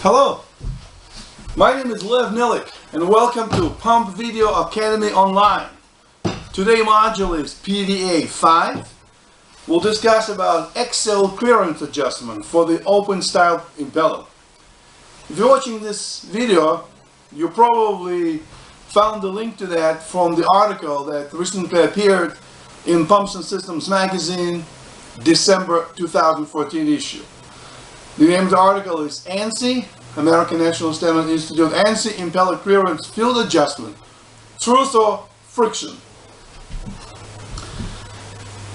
Hello, my name is Lev Milik and welcome to Pump Video Academy Online. Today's module is PVA 5. We'll discuss about axle clearance adjustment for the open style impeller. If you're watching this video, you probably found the link to that from the article that recently appeared in Pumps and Systems magazine, December 2014 issue. The name of the article is ANSI, American National Standard Institute, ANSI Impeller Clearance Field Adjustment, Truth or Friction.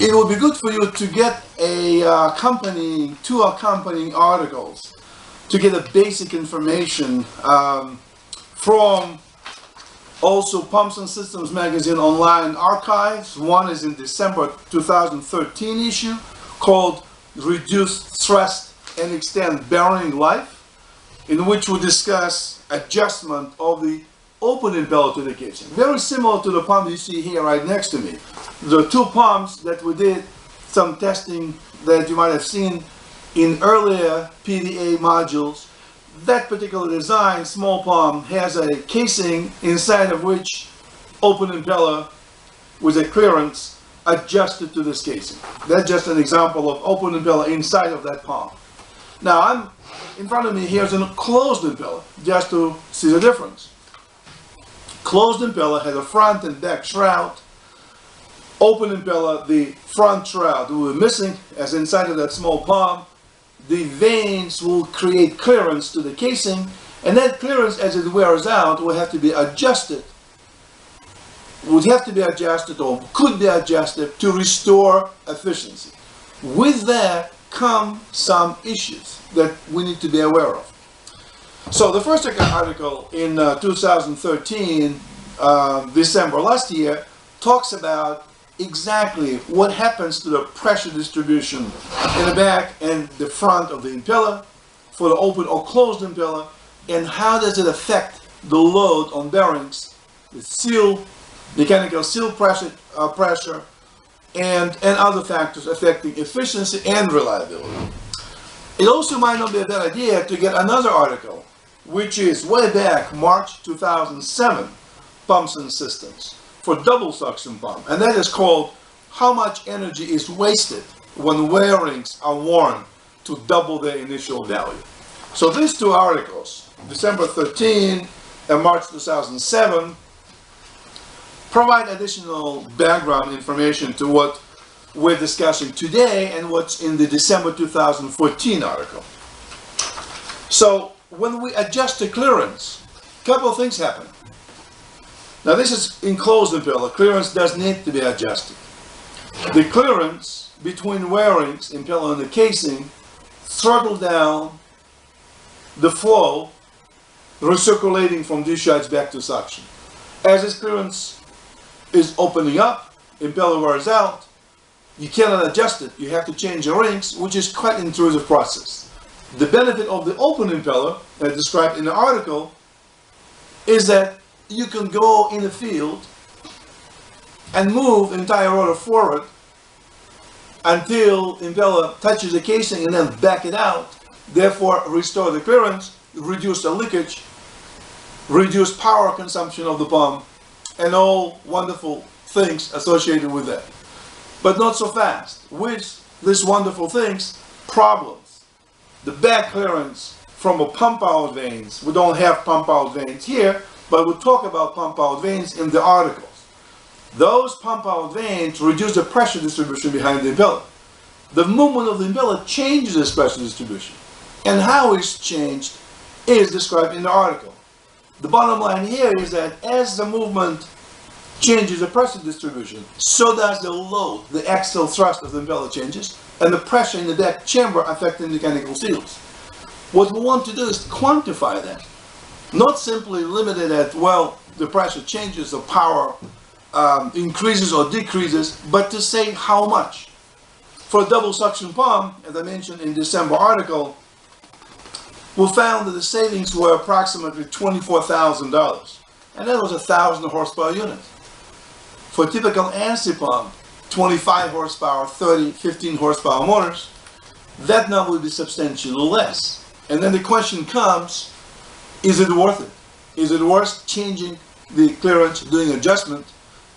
It would be good for you to get two accompanying articles to get a basic information from also Pumps and Systems magazine online archives. One is in December 2013 issue called Reduce Thrust and Extend Bearing Life, in which we discuss adjustment of the open impeller to the casing. Very similar to the pump you see here right next to me. The two pumps that we did some testing that you might have seen in earlier PVA modules. That particular design, small pump, has a casing inside of which open impeller with a clearance adjusted to this casing. That's just an example of open impeller inside of that pump. Now, in front of me here is a closed impeller, just to see the difference. Closed impeller has a front and back shroud. Open impeller, the front shroud will be missing, as inside of that small pump. The vanes will create clearance to the casing, and that clearance, as it wears out, will have to be adjusted. Would have to be adjusted or could be adjusted to restore efficiency. With that come some issues that we need to be aware of. So the first article in 2013, December last year, talks about exactly what happens to the pressure distribution in the back and the front of the impeller for the open or closed impeller, and how does it affect the load on bearings, the seal, mechanical seal pressure, and other factors affecting efficiency and reliability. It also might not be a bad idea to get another article, which is way back March 2007, Pumps and Systems, for double suction pump, and that is called How Much Energy is Wasted When Wearings Are Worn to Double Their Initial Value. So these two articles, December 13 and March 2007, provide additional background information to what we're discussing today and what's in the December 2014 article. So when we adjust the clearance, a couple of things happen. Now this is enclosed impeller. Clearance does need to be adjusted. The clearance between wearings, impeller and the casing, throttle down the flow recirculating from discharge back to suction. As this clearance is opening up, impeller wears out, you cannot adjust it. You have to change the rings, which is quite an intrusive process. The benefit of the open impeller, as described in the article, is that you can go in the field and move the entire rotor forward until impeller touches the casing and then back it out, therefore restore the clearance, reduce the leakage, reduce power consumption of the pump, and all wonderful things associated with that. But not so fast. With these wonderful things, problems. The back clearance from a pump out vanes. We don't have pump out vanes here, but we'll talk about pump out vanes in the articles. Those pump out vanes reduce the pressure distribution behind the impeller. The movement of the impeller changes this pressure distribution. And how it's changed is described in the article. The bottom line here is that as the movement changes the pressure distribution, so does the load, the axial thrust of the impeller changes, and the pressure in the back chamber affecting mechanical seals. What we want to do is quantify that. Not simply limited at, well, the pressure changes, the power increases or decreases, but to say how much. For a double suction pump, as I mentioned in December article, we found that the savings were approximately $24,000, and that was a 1,000 horsepower unit. For a typical ANSI pump, 25 horsepower, 30, 15 horsepower motors, that number would be substantially less. And then the question comes, is it worth it? Is it worth changing the clearance, doing adjustment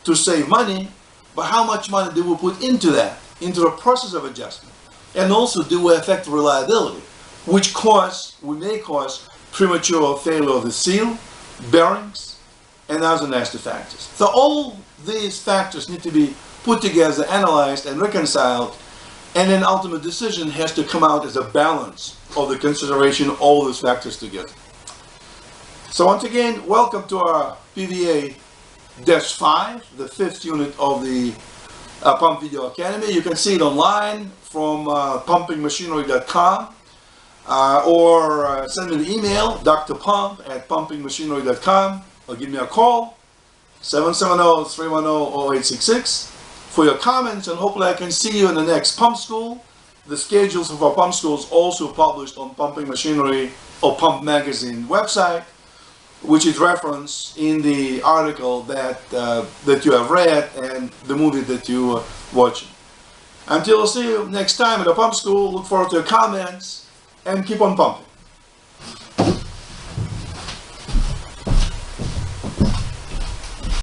to save money? But how much money do we put into that, into the process of adjustment? And also, do we affect reliability, which may cause premature failure of the seal, bearings, and other nasty factors. So all these factors need to be put together, analyzed, and reconciled, and an ultimate decision has to come out as a balance of the consideration of all these factors together. So once again, welcome to our PVA-5, the 5th unit of the Pump Video Academy. You can see it online from pumpingmachinery.com or send me an email, drpump@pumpingmachinery.com, or give me a call, 770-310-0866 for your comments, and hopefully I can see you in the next pump school. The schedules of our pump schools also published on Pumping Machinery or Pump Magazine website, which is referenced in the article that you have read and the movie that you are watching. Until I see you next time at the pump school, look forward to your comments and keep on pumping.